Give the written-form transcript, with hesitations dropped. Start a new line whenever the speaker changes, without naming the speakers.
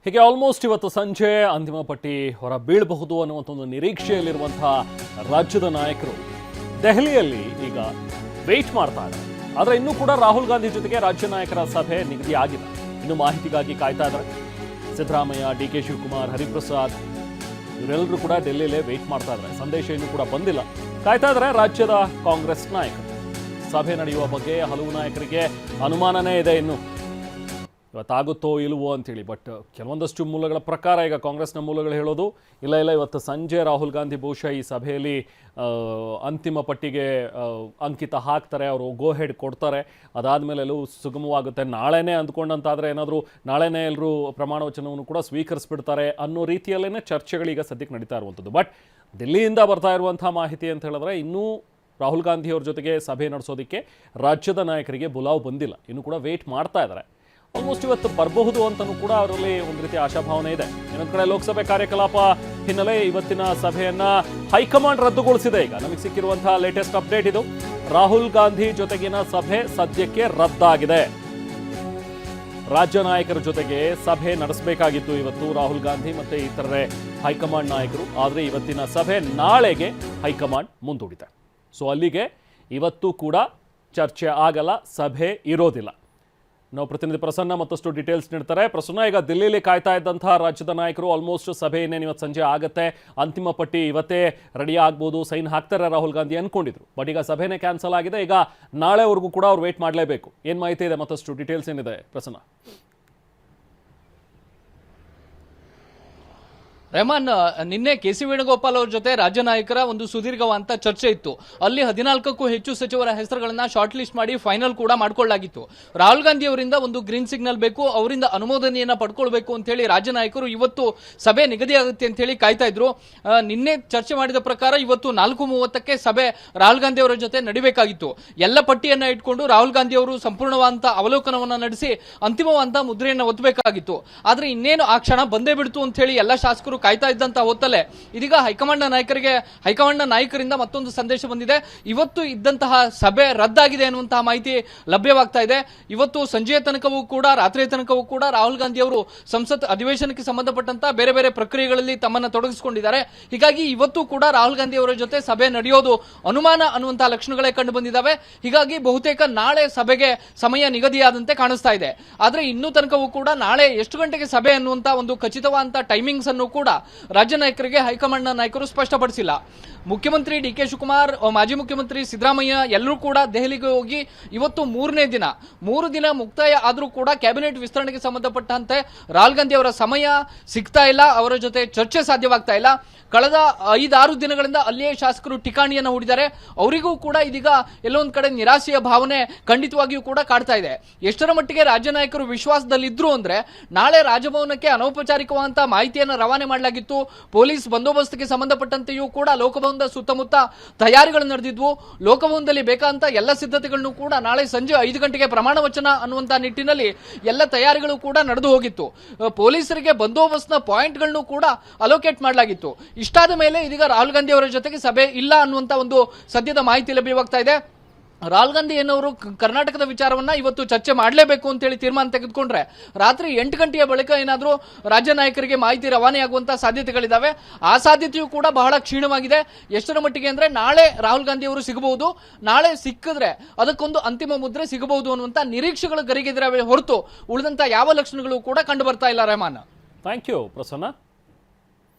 ಹೀಗೆ ಆಲ್ಮೋಸ್ಟ್ ಇವತ್ತು ಸಂಜೆ ಅಂತಿಮ ಪಟ್ಟಿ ಹೊರ ಬೀಳಬಹುದು ಅನ್ನುವಂಥ ಒಂದು ನಿರೀಕ್ಷೆಯಲ್ಲಿರುವಂತಹ ರಾಜ್ಯದ ನಾಯಕರು ದೆಹಲಿಯಲ್ಲಿ ಈಗ ವೇಟ್ ಮಾಡ್ತಾ ಇದ್ದಾರೆ. ಆದರೆ ಇನ್ನೂ ಕೂಡ ರಾಹುಲ್ ಗಾಂಧಿ ಜೊತೆಗೆ ರಾಜ್ಯ ನಾಯಕರ ಸಭೆ ನಿಗದಿ ಆಗಿದೆ. ಇನ್ನು ಮಾಹಿತಿಗಾಗಿ ಕಾಯ್ತಾ ಇದ್ದಾರೆ. ಸಿದ್ದರಾಮಯ್ಯ, ಡಿ ಕೆ ಶಿವಕುಮಾರ್, ಹರಿಪ್ರಸಾದ್ ಇವರೆಲ್ಲರೂ ಕೂಡ ಡೆಲ್ಲಿಯಲ್ಲೇ ವೇಟ್ ಮಾಡ್ತಾ ಇದ್ದಾರೆ. ಸಂದೇಶ ಇನ್ನೂ ಕೂಡ ಬಂದಿಲ್ಲ. ಕಾಯ್ತಾ ಇದ್ದಾರೆ ರಾಜ್ಯದ ಕಾಂಗ್ರೆಸ್ ನಾಯಕರು. ಸಭೆ ನಡೆಯುವ ಬಗ್ಗೆ ಹಲವು ನಾಯಕರಿಗೆ ಅನುಮಾನನೇ ಇದೆ. ಇನ್ನು ಇವತ್ತಾಗುತ್ತೋ ಇಲ್ವೋ ಅಂತೇಳಿ. ಬಟ್ ಕೆಲವೊಂದಷ್ಟು ಮೂಲಗಳ ಪ್ರಕಾರ ಈಗ ಕಾಂಗ್ರೆಸ್ನ ಮೂಲಗಳು ಹೇಳೋದು ಇಲ್ಲ ಇವತ್ತು ಸಂಜೆ ರಾಹುಲ್ ಗಾಂಧಿ ಬಹುಶಃ ಈ ಸಭೆಯಲ್ಲಿ ಅಂತಿಮ ಪಟ್ಟಿಗೆ ಅಂಕಿತ ಹಾಕ್ತಾರೆ, ಅವರು ಗೋ ಹೆಡ್ ಕೊಡ್ತಾರೆ. ಅದಾದಮೇಲೆ ಎಲ್ಲವೂ ಸುಗಮವಾಗುತ್ತೆ. ನಾಳೆನೇ ಅಂದ್ಕೊಂಡಂತಾದರೆ ಏನಾದರೂ ನಾಳೆನೇ ಎಲ್ಲರೂ ಪ್ರಮಾಣ ವಚನವನ್ನು ಕೂಡ ಸ್ವೀಕರಿಸ್ಬಿಡ್ತಾರೆ ಅನ್ನೋ ರೀತಿಯಲ್ಲೇ ಚರ್ಚೆಗಳೀಗ ಸದ್ಯಕ್ಕೆ ನಡೀತಾ ಇರುವಂಥದ್ದು. ಬಟ್ ದಿಲ್ಲಿಯಿಂದ ಬರ್ತಾ ಇರುವಂಥ ಮಾಹಿತಿ ಅಂತ ಹೇಳಿದ್ರೆ ಇನ್ನೂ ರಾಹುಲ್ ಗಾಂಧಿ ಅವ್ರ ಜೊತೆಗೆ ಸಭೆ ನಡೆಸೋದಕ್ಕೆ ರಾಜ್ಯದ ನಾಯಕರಿಗೆ ಬುಲಾವ್ ಬಂದಿಲ್ಲ. ಇನ್ನೂ ಕೂಡ ವೇಟ್ ಮಾಡ್ತಾ ಇದ್ದಾರೆ. ಆಲ್ಮೋಸ್ಟ್ ಇವತ್ತು ಬರಬಹುದು ಅಂತಲೂ ಕೂಡ ಅವರಲ್ಲಿ ಒಂದು ರೀತಿ ಆಶಾಭಾವನೆ ಇದೆ. ಇನ್ನೊಂದು ಕಡೆ ಲೋಕಸಭೆ ಕಾರ್ಯಕಲಾಪ ಹಿನ್ನೆಲೆ ಇವತ್ತಿನ ಸಭೆಯನ್ನ ಹೈಕಮಾಂಡ್ ರದ್ದುಗೊಳಿಸಿದೆ. ಈಗ ನಮಗೆ ಸಿಕ್ಕಿರುವಂತಹ ಲೇಟೆಸ್ಟ್ ಅಪ್ಡೇಟ್ ಇದು. ರಾಹುಲ್ ಗಾಂಧಿ ಜೊತೆಗಿನ ಸಭೆ ಸದ್ಯಕ್ಕೆ ರದ್ದಾಗಿದೆ. ರಾಜ್ಯ ನಾಯಕರ ಜೊತೆಗೆ ಸಭೆ ನಡೆಸಬೇಕಾಗಿತ್ತು ಇವತ್ತು ರಾಹುಲ್ ಗಾಂಧಿ ಮತ್ತೆ ಇತರೆ ಹೈಕಮಾಂಡ್ ನಾಯಕರು. ಆದರೆ ಇವತ್ತಿನ ಸಭೆ ನಾಳೆಗೆ ಹೈಕಮಾಂಡ್ ಮುಂದೂಡಿದೆ. ಸೊ ಅಲ್ಲಿಗೆ ಇವತ್ತು ಕೂಡ ಚರ್ಚೆ ಆಗಲ್ಲ, ಸಭೆ ಇರೋದಿಲ್ಲ. ನಾವು ಪ್ರತಿನಿಧಿ ಪ್ರಸನ್ನ ಮತ್ತಷ್ಟು ಡೀಟೇಲ್ಸ್ ನೀಡ್ತಾರೆ. ಪ್ರಸನ್ನ, ಈಗ ದಿಲ್ಲಿಯಲ್ಲಿ ಕಾಯ್ತಾ ಇದ್ದಂತಹ ರಾಜ್ಯದ ನಾಯಕರು ಆಲ್ಮೋಸ್ಟ್ ಸಭೆ ಇನ್ನೇನು ಇವತ್ತು ಸಂಜೆ ಆಗುತ್ತೆ, ಅಂತಿಮ ಪಟ್ಟಿ ಇವತ್ತೇ ರೆಡಿ ಆಗ್ಬೋದು, ಸೈನ್ ಹಾಕ್ತಾರೆ ರಾಹುಲ್ ಗಾಂಧಿ ಅನ್ಕೊಂಡಿದ್ರು. ಬಟ್ ಈಗ ಸಭೆನೇ ಕ್ಯಾನ್ಸಲ್ ಆಗಿದೆ. ಈಗ ನಾಳೆವರೆಗೂ ಕೂಡ ಅವ್ರು ವೇಟ್ ಮಾಡಲೇಬೇಕು. ಏನು ಮಾಹಿತಿ ಇದೆ, ಮತ್ತಷ್ಟು ಡೀಟೇಲ್ಸ್ ಏನಿದೆ ಪ್ರಸನ್ನ?
ರೆಹಮಾನ್, ನಿನ್ನೆ ಕೆ.ಸಿ. ವೇಣುಗೋಪಾಲ್ ಅವರ ಜೊತೆ ರಾಜ್ಯ ನಾಯಕರ ಒಂದು ಸುದೀರ್ಘವಾದ ಚರ್ಚೆ ಇತ್ತು. ಅಲ್ಲಿ 14ಕ್ಕೂ ಹೆಚ್ಚು ಸಚಿವರ ಹೆಸರುಗಳನ್ನ ಶಾರ್ಟ್ ಲಿಸ್ಟ್ ಮಾಡಿ ಫೈನಲ್ ಕೂಡ ಮಾಡಿಕೊಳ್ಳಲಾಗಿತ್ತು. ರಾಹುಲ್ ಗಾಂಧಿ ಅವರಿಂದ ಒಂದು ಗ್ರೀನ್ ಸಿಗ್ನಲ್ ಬೇಕು, ಅವರಿಂದ ಅನುಮೋದನೆಯನ್ನ ಪಡ್ಕೊಳ್ಬೇಕು ಅಂತ ಹೇಳಿ ರಾಜ್ಯ ನಾಯಕರು ಇವತ್ತು ಸಭೆ ನಿಗದಿಯಾಗುತ್ತೆ ಅಂತ ಹೇಳಿ ಕಾಯ್ತಾ ಇದ್ರು. ನಿನ್ನೆ ಚರ್ಚೆ ಮಾಡಿದ ಪ್ರಕಾರ ಇವತ್ತು 4:30ಕ್ಕೆ ಸಭೆ ರಾಹುಲ್ ಗಾಂಧಿ ಅವರ ಜೊತೆ ನಡಿಬೇಕಾಗಿತ್ತು. ಎಲ್ಲ ಪಟ್ಟಿಯನ್ನ ಇಟ್ಕೊಂಡು ರಾಹುಲ್ ಗಾಂಧಿ ಅವರು ಸಂಪೂರ್ಣವಾದ ಅವಲೋಕನವನ್ನ ನಡೆಸಿ ಅಂತಿಮವಾದ ಮುದ್ರೆಯನ್ನ ಒತ್ತಬೇಕಾಗಿತ್ತು. ಆದ್ರೆ ಇನ್ನೇನು ಆ ಕ್ಷಣ ಬಂದೇ ಬಿಡ್ತು ಅಂತ ಹೇಳಿ ಎಲ್ಲ ಶಾಸಕರು ಕಾಯ್ತಾ ಇದ್ದಂತ ಹೊತ್ತಲ್ಲೇ ಇದೀಗ ಹೈಕಮಾಂಡ್ನ ನಾಯಕರಿಂದ ಮತ್ತೊಂದು ಸಂದೇಶ ಬಂದಿದೆ. ಇವತ್ತು ಇದ್ದಂತಹ ಸಭೆ ರದ್ದಾಗಿದೆ ಅನ್ನುವಂತಹ ಮಾಹಿತಿ ಲಭ್ಯವಾಗ್ತಾ ಇದೆ. ಇವತ್ತು ಸಂಜೆಯ ತನಕವೂ ಕೂಡ ರಾತ್ರಿಯ ತನಕವೂ ಕೂಡ ರಾಹುಲ್ ಗಾಂಧಿ ಅವರು ಸಂಸತ್ ಅಧಿವೇಶನಕ್ಕೆ ಸಂಬಂಧಪಟ್ಟಂತ ಬೇರೆ ಬೇರೆ ಪ್ರಕ್ರಿಯೆಗಳಲ್ಲಿ ತಮ್ಮನ್ನ ತೊಡಗಿಸಿಕೊಂಡಿದ್ದಾರೆ. ಹೀಗಾಗಿ ಇವತ್ತು ಕೂಡ ರಾಹುಲ್ ಗಾಂಧಿ ಅವರ ಜೊತೆ ಸಭೆ ನಡೆಯೋದು ಅನುಮಾನ ಅನ್ನುವಂತಹ ಲಕ್ಷಣಗಳೇ ಕಂಡು ಬಂದಿದ್ದಾವೆ. ಹೀಗಾಗಿ ಬಹುತೇಕ ನಾಳೆ ಸಭೆಗೆ ಸಮಯ ನಿಗದಿಯಾದಂತೆ ಕಾಣಿಸ್ತಾ ಇದೆ. ಆದ್ರೆ ಇನ್ನೂ ತನಕವೂ ಕೂಡ ನಾಳೆ ಎಷ್ಟು ಗಂಟೆಗೆ ಸಭೆ ಅನ್ನುವಂತ ಒಂದು ಖಚಿತವಾದ ಟೈಮಿಂಗ್ಸ್ ಅನ್ನು ಕೂಡ ರಾಜ್ಯ ನಾಯಕರಿಗೆ ಹೈಕಮಾಂಡ್ನ ನಾಯಕರು ಸ್ಪಷ್ಟಪಡಿಸಿಲ್ಲ. ಮುಖ್ಯಮಂತ್ರಿ ಡಿ ಕೆ ಶಿವಕುಮಾರ್, ಮಾಜಿ ಮುಖ್ಯಮಂತ್ರಿ ಸಿದ್ದರಾಮಯ್ಯ ಎಲ್ಲರೂ ಕೂಡ ದೆಹಲಿಗೆ ಹೋಗಿ ಇವತ್ತು 3ನೇ ದಿನ, 3 ದಿನ ಮುಕ್ತಾಯ ಆದರೂ ಕೂಡ ಕ್ಯಾಬಿನೆಟ್ ವಿಸ್ತರಣೆಗೆ ಸಂಬಂಧಪಟ್ಟಂತೆ ರಾಹುಲ್ ಗಾಂಧಿ ಅವರ ಸಮಯ ಸಿಗ್ತಾ ಇಲ್ಲ, ಅವರ ಜೊತೆ ಚರ್ಚೆ ಸಾಧ್ಯವಾಗ್ತಾ ಇಲ್ಲ. ಕಳೆದ 5-6 ದಿನಗಳಿಂದ ಅಲ್ಲಿಯೇ ಶಾಸಕರು ಠಿಕಾಣಿಯನ್ನು ಹೂಡಿದ್ದಾರೆ. ಅವರಿಗೂ ಕೂಡ ಇದೀಗ ಎಲ್ಲೊಂದು ಕಡೆ ನಿರಾಶೆಯ ಭಾವನೆ ಖಂಡಿತವಾಗಿಯೂ ಕೂಡ ಕಾಡ್ತಾ ಇದೆ. ಎಷ್ಟರ ಮಟ್ಟಿಗೆ ರಾಜ್ಯ ನಾಯಕರು ವಿಶ್ವಾಸದಲ್ಲಿದ್ರು ಅಂದ್ರೆ ನಾಳೆ ರಾಜಭವನಕ್ಕೆ ಅನೌಪಚಾರಿಕವಾದಂತಹ ಮಾಹಿತಿಯನ್ನು ರವಾನೆ ಮಾಡಲಾಗಿತ್ತು. ಪೊಲೀಸ್ ಬಂದೋಬಸ್ತ್ಗೆ ಸಂಬಂಧಪಟ್ಟಂತೆಯೂ ಕೂಡ ಲೋಕಭವನದ ಸುತ್ತಮುತ್ತ ತಯಾರಿಗಳು ನಡೆದಿದ್ವು. ಲೋಕಭವನದಲ್ಲಿ ಬೇಕಾದಂತ ಎಲ್ಲ ಸಿದ್ಧತೆಗಳನ್ನು ಕೂಡ ನಾಳೆ ಸಂಜೆ 5 ಗಂಟೆಗೆ ಪ್ರಮಾಣ ವಚನ ಅನ್ನುವಂತಹ ನಿಟ್ಟಿನಲ್ಲಿ ಎಲ್ಲ ತಯಾರಿಗಳು ಕೂಡ ನಡೆದು ಹೋಗಿತ್ತು. ಪೊಲೀಸರಿಗೆ ಬಂದೋಬಸ್ತ್ನ ಪಾಯಿಂಟ್ಗಳನ್ನು ಕೂಡ ಅಲೋಕೇಟ್ ಮಾಡಲಾಗಿತ್ತು. ಇಷ್ಟಾದ ಮೇಲೆ ಇದೀಗ ರಾಹುಲ್ ಗಾಂಧಿ ಅವರ ಜೊತೆಗೆ ಸಭೆ ಇಲ್ಲ ಅನ್ನುವಂತ ಒಂದು ಸದ್ಯದ ಮಾಹಿತಿ ಲಭ್ಯವಾಗ್ತಾ ಇದೆ. ರಾಹುಲ್ ಗಾಂಧಿ ಏನವರು ಕರ್ನಾಟಕದ ವಿಚಾರವನ್ನ ಇವತ್ತು ಚರ್ಚೆ ಮಾಡಲೇಬೇಕು ಅಂತೇಳಿ ತೀರ್ಮಾನ ತೆಗೆದುಕೊಂಡ್ರೆ ರಾತ್ರಿ 8 ಗಂಟೆಯ ಬಳಿಕ ಏನಾದರೂ ರಾಜ್ಯ ನಾಯಕರಿಗೆ ಮಾಹಿತಿ ರವಾನೆಯಾಗುವಂತಹ ಸಾಧ್ಯತೆಗಳಿದ್ದಾವೆ. ಆ ಸಾಧ್ಯತೆಯೂ ಕೂಡ ಬಹಳ ಕ್ಷೀಣವಾಗಿದೆ. ಎಷ್ಟರ ಮಟ್ಟಿಗೆ ಅಂದ್ರೆ ನಾಳೆ ರಾಹುಲ್ ಗಾಂಧಿ ಅವರು ಸಿಗಬಹುದು, ನಾಳೆ ಸಿಕ್ಕಿದ್ರೆ ಅದಕ್ಕೊಂದು ಅಂತಿಮ ಮುದ್ರೆ ಸಿಗಬಹುದು ಅನ್ನುವಂತ ನಿರೀಕ್ಷೆಗಳು ಗರಿಗೆದಿರವೆ ಹೊರತು ಉಳಿದಂತ ಯಾವ ಲಕ್ಷಣಗಳು ಕೂಡ ಕಂಡು ಬರ್ತಾ ಇಲ್ಲ. Rehman,
thank you Prasanna.